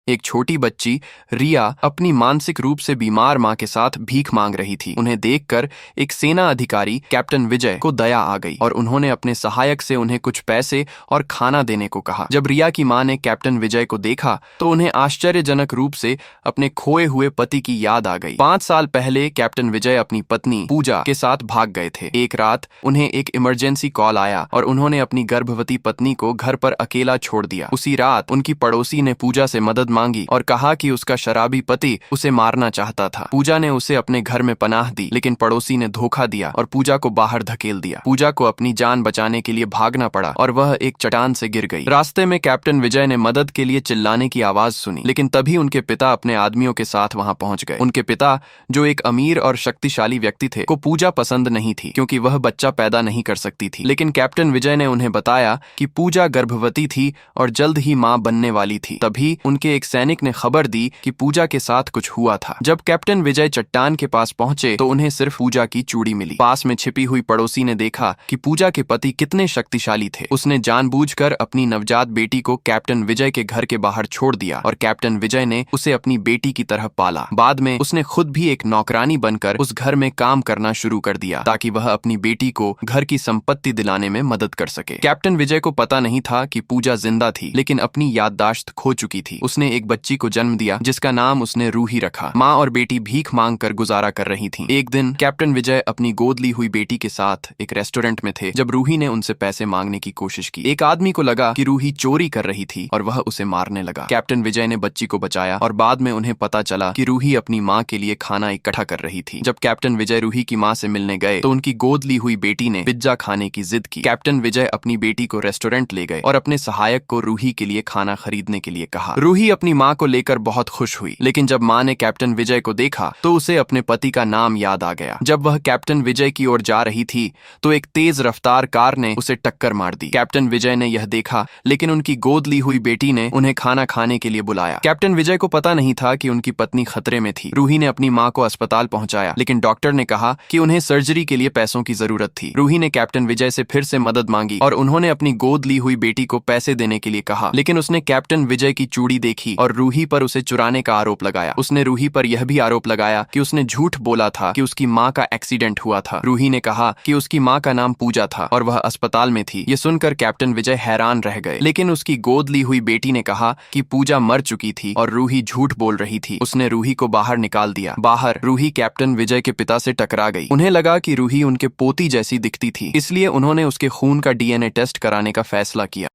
एक छोटी बच्ची रिया अपनी मानसिक रूप से बीमार माँ के साथ भीख मांग रही थी। उन्हें देखकर एक सेना अधिकारी कैप्टन विजय को दया आ गई और उन्होंने अपने सहायक से उन्हें कुछ पैसे और खाना देने को कहा। जब रिया की माँ ने कैप्टन विजय को देखा तो उन्हें आश्चर्यजनक रूप से अपने खोए हुए पति की याद आ गई। 5 साल पहले कैप्टन विजय अपनी पत्नी पूजा के साथ भाग गए थे। एक रात उन्हें एक इमरजेंसी कॉल आया और उन्होंने अपनी गर्भवती पत्नी को घर पर अकेला छोड़ दिया। उसी रात उनकी पड़ोसी ने पूजा से मदद मांगी और कहा कि उसका शराबी पति उसे मारना चाहता था। पूजा ने उसे अपने घर में पनाह दी, लेकिन पड़ोसी ने धोखा दिया और पूजा को बाहर धकेल दिया। पूजा को अपनी जान बचाने के लिए भागना पड़ा और वह एक चट्टान से गिर गई। रास्ते में कैप्टन विजय ने मदद के लिए चिल्लाने की आवाज सुनी, लेकिन तभी उनके पिता अपने आदमियों के साथ वहां पहुंच गए। उनके पिता, जो एक अमीर और शक्तिशाली व्यक्ति थे, को पूजा पसंद नहीं थी क्योंकि वह बच्चा पैदा नहीं कर सकती थी। लेकिन कैप्टन विजय ने उन्हें बताया कि पूजा गर्भवती थी और जल्द ही मां बनने वाली थी। तभी उनके एक सैनिक ने खबर दी कि पूजा के साथ कुछ हुआ था। जब कैप्टन विजय चट्टान के पास पहुंचे तो उन्हें सिर्फ पूजा की चूड़ी मिली। पास में छिपी हुई पड़ोसी ने देखा कि पूजा के पति कितने शक्तिशाली थे। उसने जानबूझकर अपनी नवजात बेटी को कैप्टन विजय के घर के बाहर छोड़ दिया और कैप्टन विजय ने उसे अपनी बेटी की तरह पाला। बाद में उसने खुद भी एक नौकरानी बनकर उस घर में काम करना शुरू कर दिया ताकि वह अपनी बेटी को घर की संपत्ति दिलाने में मदद कर सके। कैप्टन विजय को पता नहीं था कि पूजा जिंदा थी, लेकिन अपनी याददाश्त खो चुकी थी। उसने एक बच्ची को जन्म दिया जिसका नाम उसने रूही रखा। माँ और बेटी भीख मांग कर गुजारा कर रही थीं। एक दिन कैप्टन विजय अपनी गोद ली हुई बेटी के साथ एक रेस्टोरेंट में थे जब रूही ने उनसे पैसे मांगने की कोशिश की। एक आदमी को लगा कि रूही चोरी कर रही थी और वह उसे मारने लगा। कैप्टन विजय ने बच्ची को बचाया और बाद में उन्हें पता चला कि रूही अपनी माँ के लिए खाना इकट्ठा कर रही थी। जब कैप्टन विजय रूही की माँ से मिलने गए तो उनकी गोद ली हुई बेटी ने पिज्जा खाने की जिद की। कैप्टन विजय अपनी बेटी को रेस्टोरेंट ले गए और अपने सहायक को रूही के लिए खाना खरीदने के लिए कहा। रूही अपनी माँ को लेकर बहुत खुश हुई, लेकिन जब माँ ने कैप्टन विजय को देखा तो उसे अपने पति का नाम याद आ गया। जब वह कैप्टन विजय की ओर जा रही थी तो एक तेज रफ्तार कार ने उसे टक्कर मार दी। कैप्टन विजय ने यह देखा, लेकिन उनकी गोद ली हुई बेटी ने उन्हें खाना खाने के लिए बुलाया। कैप्टन विजय को पता नहीं था कि उनकी पत्नी खतरे में थी। रूही ने अपनी माँ को अस्पताल पहुंचाया, लेकिन डॉक्टर ने कहा कि उन्हें सर्जरी के लिए पैसों की जरूरत थी। रूही ने कैप्टन विजय से फिर से मदद मांगी और उन्होंने अपनी गोद ली हुई बेटी को पैसे देने के लिए कहा, लेकिन उसने कैप्टन विजय की चूड़ी देखी और रूही पर उसे चुराने का आरोप लगाया। उसने रूही पर यह भी आरोप लगाया कि उसने झूठ बोला था कि उसकी माँ का एक्सीडेंट हुआ था। रूही ने कहा कि उसकी माँ का नाम पूजा था और वह अस्पताल में थी। ये सुनकर कैप्टन विजय हैरान रह गए, लेकिन उसकी गोद ली हुई बेटी ने कहा कि पूजा मर चुकी थी और रूही झूठ बोल रही थी। उसने रूही को बाहर निकाल दिया। बाहर रूही कैप्टन विजय के पिता से टकरा गई। उन्हें लगा कि रूही उनके पोती जैसी दिखती थी, इसलिए उन्होंने उसके खून का DNA टेस्ट कराने का फैसला किया।